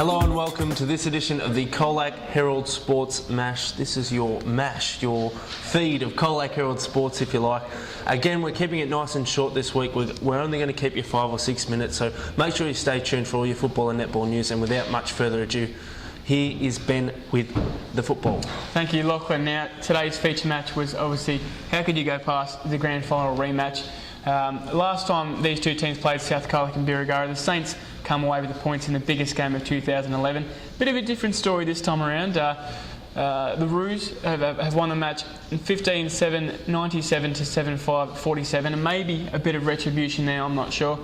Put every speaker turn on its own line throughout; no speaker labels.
Hello and welcome to this edition of the COLAC Herald Sports Mash. This is your mash, your feed of COLAC Herald Sports, if you like. Again, we're keeping it nice and short this week. We're only going to keep you 5 or 6 minutes, so make sure you stay tuned for all your football and netball news. And without much further ado, here is Ben with the football.
Thank you, Lachlan. Now, today's feature match was obviously, how could you go past the grand final rematch? Last time these two teams played, South COLAC and Birregurra, the Saints come away with the points in the biggest game of 2011. Bit of a different story this time around. The Roos have won the match 15-7, 97-7-5, 47, and maybe a bit of retribution there, I'm not sure.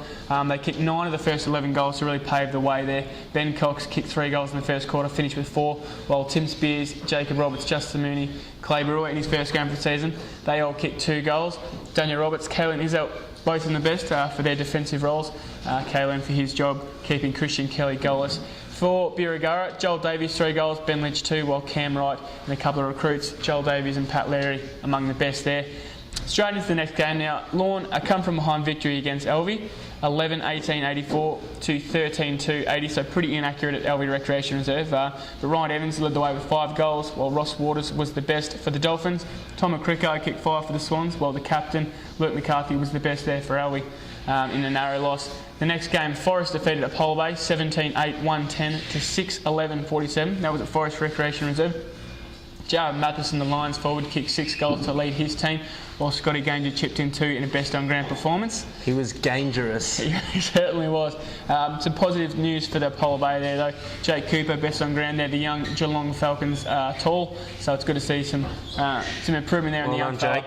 They kicked 9 of the first 11 goals to really pave the way there. Ben Cox kicked 3 goals in the first quarter, finished with 4, while Tim Spears, Jacob Roberts, Justin Mooney, Clay Brewer in his first game of the season, they all kicked 2 goals. Daniel Roberts, Kaylin Izzo, both in the best for their defensive roles. Kaylin for his job, keeping Christian Kelly goalless. For Birregurra, Joel Davies 3 goals, Ben Lynch 2, while Cam Wright and a couple of recruits, Joel Davies and Pat Larry, among the best there. Straight into the next game now. Lorne, a come from behind victory against Elvie, 11-18-84 to 13-2-80, so pretty inaccurate at Elvie Recreation Reserve. But Ryan Evans led the way with 5 goals, while Ross Waters was the best for the Dolphins. Tom McCricker kicked 5 for the Swans, while the captain, Luke McCarthy, was the best there for Elvie in a narrow loss. The next game, Forest defeated Apollo Bay 17-8, 110 to 6-11-47. That was at Forest Recreation Reserve. Jared Matheson, the Lions forward, kicked 6 goals to lead his team, while Scotty Ganger chipped in 2 in a best on ground performance.
He was dangerous.
He certainly was. Some positive news for the Apollo Bay there though. Jake Cooper, best on ground there. The young Geelong Falcons tall, so it's good to see some improvement there in the young
Jake.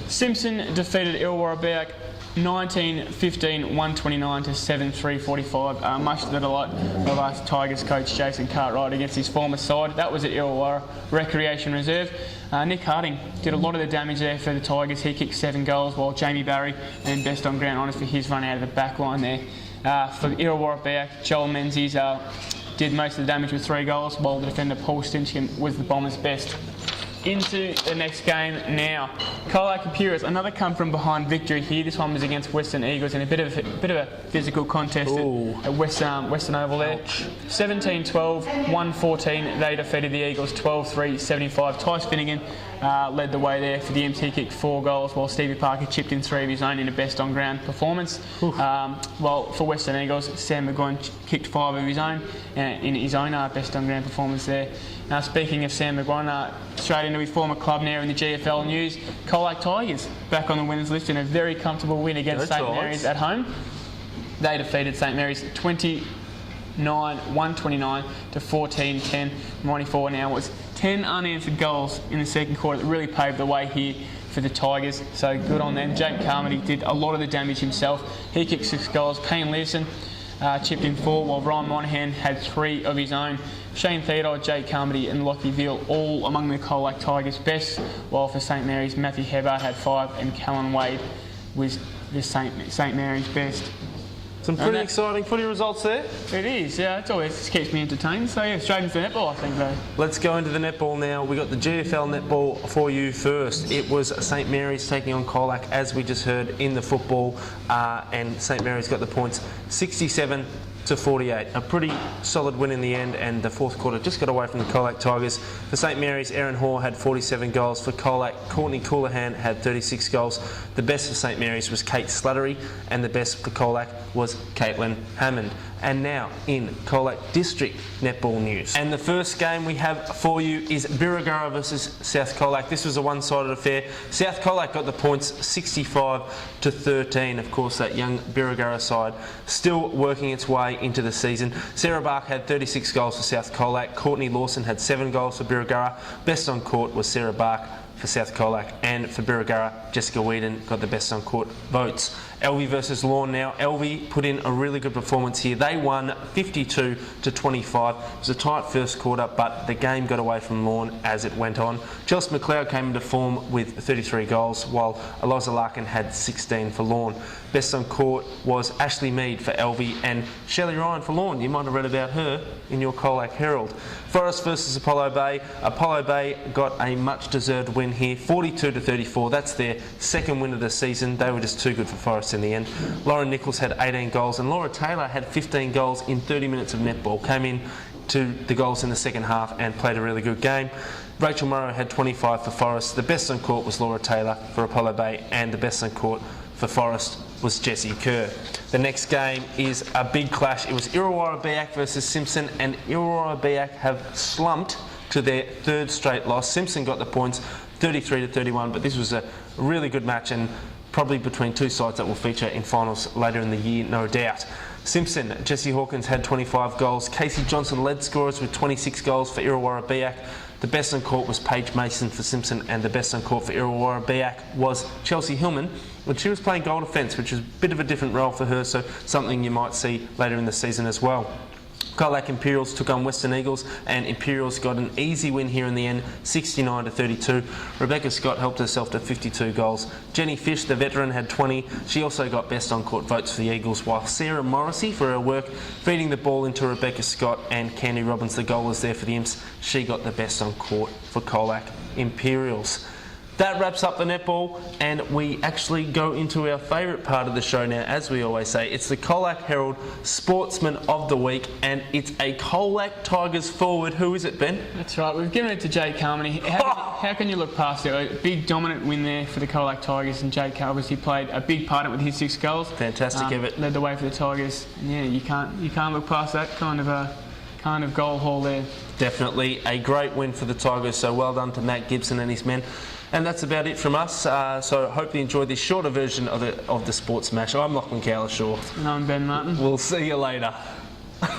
Simpson defeated Illawarra Bayak 19-15, 129 to 7-3-45. Much to the delight of us Tigers coach Jason Cartwright against his former side. That was at Illawarra Recreation Reserve. Nick Harding did a lot of the damage there for the Tigers. He kicked 7 goals, while Jamie Barry and best on ground honours for his run out of the back line there. For Illawarra Bayak, Joel Menzies did most of the damage with 3 goals, while the defender Paul Stinchcombe was the Bombers' best. Into the next game now. COLAC Epirus, another come from behind victory here. This one was against Western Eagles in a bit of a physical contest at Western Oval there. 17-12, 114. They defeated the Eagles 12-3, 75. Tice Finnegan led the way there for the MT, kicked 4 goals, while Stevie Parker chipped in 3 of his own in a best on ground performance. While for Western Eagles, Sam McGuire kicked 5 of his own in his own best on ground performance there. Now, speaking of Sam McGuire, straight into his former club now in the GFL news, COLAC Tigers back on the winners list in a very comfortable win against St Mary's at home. They defeated St Mary's 129 to 14-10. 94 now was 10 unanswered goals in the second quarter that really paved the way here for the Tigers, so good on them. Jake Carmody did a lot of the damage himself. He kicked 6 goals. Payne Leveson chipped in 4, while Ryan Monahan had 3 of his own. Shane Theodore, Jake Carmody and Lockie Veal all among the COLAC Tigers' best, while for St Mary's, Matthew Hebbard had 5 and Callan Wade was the St Mary's best.
Some pretty exciting footy results there.
It is, yeah. It always just keeps me entertained. So yeah, straight into the netball, I think though.
Let's go into the netball now. We got the GFL netball for you first. It was St Mary's taking on COLAC, as we just heard in the football, and St Mary's got the points 67 to 48. A pretty solid win in the end, and the fourth quarter just got away from the COLAC Tigers. For St Mary's, Aaron Hoare had 47 goals. For COLAC, Courtney Coulahan had 36 goals. The best for St Mary's was Kate Slattery, and the best for COLAC was Caitlin Hammond. And now in COLAC District netball news. And the first game we have for you is Birregurra versus South COLAC. This was a one-sided affair. South COLAC got the points 65 to 13. Of course, that young Birregurra side still working its way into the season. Sarah Bark had 36 goals for South COLAC. Courtney Lawson had 7 goals for Birregurra. Best on court was Sarah Bark for South COLAC, and for Birregurra, Jessica Whedon got the best on court votes. Elvie versus Lorne now. Elvie put in a really good performance here. They won 52 to 25. It was a tight first quarter, but the game got away from Lorne as it went on. Chelsea McLeod came into form with 33 goals, while Eliza Larkin had 16 for Lorne. Best on court was Ashley Mead for Elvie and Shelley Ryan for Lorne. You might have read about her in your COLAC Herald. Forest versus Apollo Bay. Apollo Bay got a much deserved win here, 42 to 34. That's their second win of the season. They were just too good for Forest Forest in the end. Lauren Nichols had 18 goals and Laura Taylor had 15 goals in 30 minutes of netball. Came in to the goals in the second half and played a really good game. Rachel Morrow had 25 for Forest. The best on court was Laura Taylor for Apollo Bay, and the best on court for Forest was Jessie Kerr. The next game is a big clash. It was Illawarra Biak versus Simpson, and Illawarra Biak have slumped to their third straight loss. Simpson got the points 33-31, but this was a really good match and probably between two sides that will feature in finals later in the year, no doubt. Simpson, Jessie Hawkins had 25 goals. Casey Johnson led scorers with 26 goals for Illawarra Biak. The best on court was Paige Mason for Simpson, and the best on court for Illawarra Biak was Chelsea Hillman, when she was playing goal defence, which is a bit of a different role for her, so something you might see later in the season as well. COLAC Imperials took on Western Eagles, and Imperials got an easy win here in the end, 69-32. Rebecca Scott helped herself to 52 goals. Jenny Fish, the veteran, had 20. She also got best on court votes for the Eagles, while Sarah Morrissey, for her work feeding the ball into Rebecca Scott, and Candy Robbins, the goalers there for the Imps, she got the best on court for COLAC Imperials. That wraps up the netball, and we actually go into our favourite part of the show now. As we always say, it's the COLAC Herald Sportsman of the Week, and it's a COLAC Tigers forward. Who is it, Ben?
That's right. We've given it to Jade Carmody. How can you look past it? A big dominant win there for the COLAC Tigers, and Jade obviously played a big part in it with his 6 goals.
Fantastic of it.
Led the way for the Tigers. And yeah, you can't look past that kind of goal haul there.
Definitely a great win for the Tigers. So well done to Matt Gibson and his men. And that's about it from us. So hope you enjoyed this shorter version of the Sports Mash. I'm Lachlan Cowlishaw.
And I'm Ben Martin.
We'll see you later.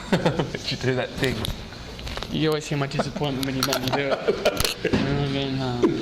Did you do that thing?
You always hear my disappointment when you let me do it. I'm Ben Martin.